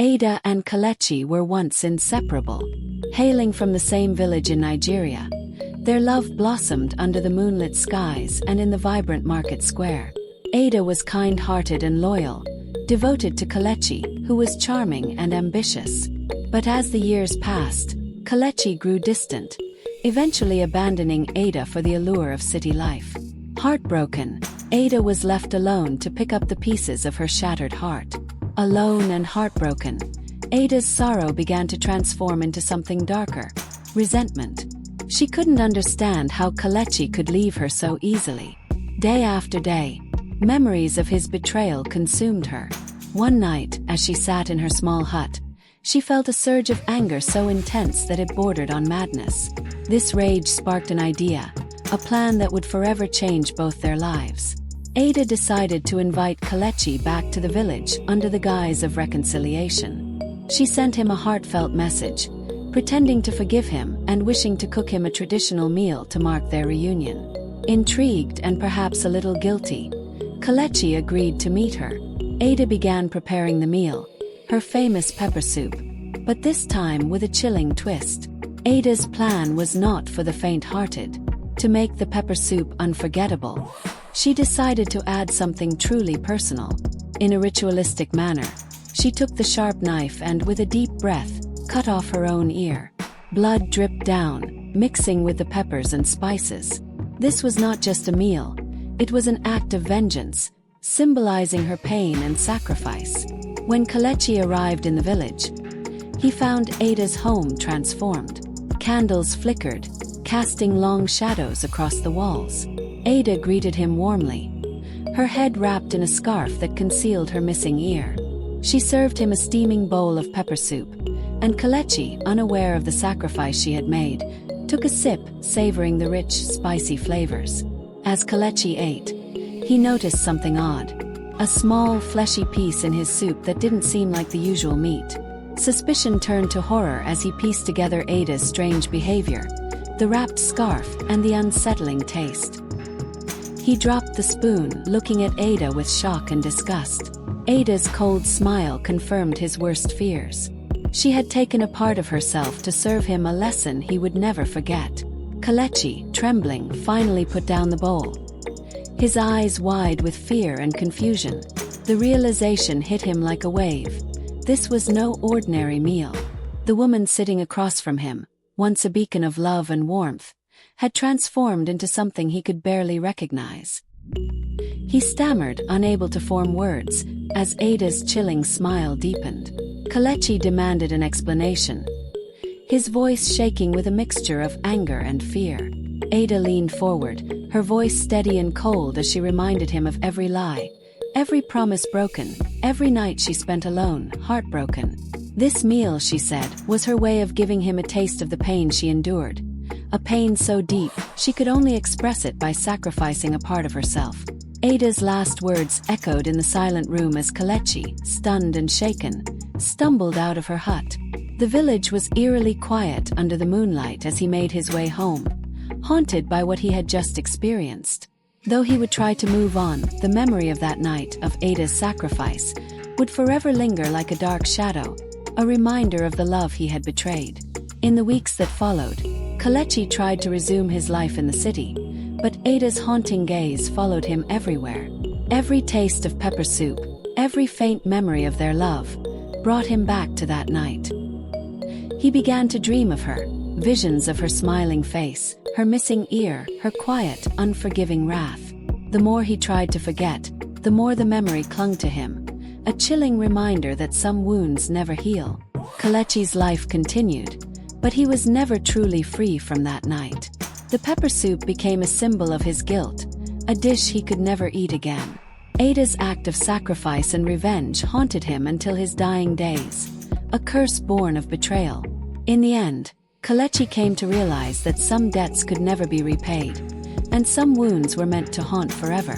Ada and Kelechi were once inseparable. Hailing from the same village in Nigeria, their love blossomed under the moonlit skies and in the vibrant market square. Ada was kind-hearted and loyal, devoted to Kelechi, who was charming and ambitious. But as the years passed, Kelechi grew distant, eventually abandoning Ada for the allure of city life. Heartbroken, Ada was left alone to pick up the pieces of her shattered heart. Alone and heartbroken, Ada's sorrow began to transform into something darker: resentment. She couldn't understand how Kelechi could leave her so easily. Day after day, memories of his betrayal consumed her. One night, as she sat in her small hut, she felt a surge of anger so intense that it bordered on madness. This rage sparked an idea, a plan that would forever change both their lives. Ada decided to invite Kelechi back to the village under the guise of reconciliation. She sent him a heartfelt message, pretending to forgive him and wishing to cook him a traditional meal to mark their reunion. Intrigued and perhaps a little guilty, Kelechi agreed to meet her. Ada began preparing the meal, her famous peppersoup, but this time with a chilling twist. Ada's plan was not for the faint-hearted. To make the peppersoup unforgettable, she decided to add something truly personal. In a ritualistic manner, she took the sharp knife and, with a deep breath, cut off her own ear. Blood dripped down, mixing with the peppers and spices. This was not just a meal, it was an act of vengeance, symbolizing her pain and sacrifice. When Kelechi arrived in the village, he found Ada's home transformed. Candles flickered, casting long shadows across the walls. Ada greeted him warmly, her head wrapped in a scarf that concealed her missing ear. She served him a steaming bowl of peppersoup, and Kelechi, unaware of the sacrifice she had made, took a sip, savoring the rich, spicy flavors. As Kelechi ate, he noticed something odd: a small, fleshy piece in his soup that didn't seem like the usual meat. Suspicion turned to horror as he pieced together Ada's strange behavior, the wrapped scarf, and the unsettling taste. He dropped the spoon, looking at Ada with shock and disgust. Ada's cold smile confirmed his worst fears. She had taken a part of herself to serve him a lesson he would never forget. Kelechi, trembling, finally put down the bowl, his eyes wide with fear and confusion. The realization hit him like a wave. This was no ordinary meal. The woman sitting across from him, once a beacon of love and warmth, had transformed into something he could barely recognize. He stammered, unable to form words, as Ada's chilling smile deepened. Kelechi demanded an explanation, his voice shaking with a mixture of anger and fear. Ada leaned forward, her voice steady and cold as she reminded him of every lie, every promise broken, every night she spent alone, heartbroken. This meal, she said, was her way of giving him a taste of the pain she endured. A pain so deep, she could only express it by sacrificing a part of herself. Ada's last words echoed in the silent room as Kelechi, stunned and shaken, stumbled out of her hut. The village was eerily quiet under the moonlight as he made his way home, haunted by what he had just experienced. Though he would try to move on, the memory of that night, of Ada's sacrifice, would forever linger like a dark shadow, a reminder of the love he had betrayed. In the weeks that followed, Kelechi tried to resume his life in the city, but Ada's haunting gaze followed him everywhere. Every taste of peppersoup, every faint memory of their love, brought him back to that night. He began to dream of her, visions of her smiling face, her missing ear, her quiet, unforgiving wrath. The more he tried to forget, the more the memory clung to him, a chilling reminder that some wounds never heal. Kelechi's life continued, but he was never truly free from that night. The peppersoup became a symbol of his guilt, a dish he could never eat again. Ada's act of sacrifice and revenge haunted him until his dying days, a curse born of betrayal. In the end, Kelechi came to realize that some debts could never be repaid, and some wounds were meant to haunt forever.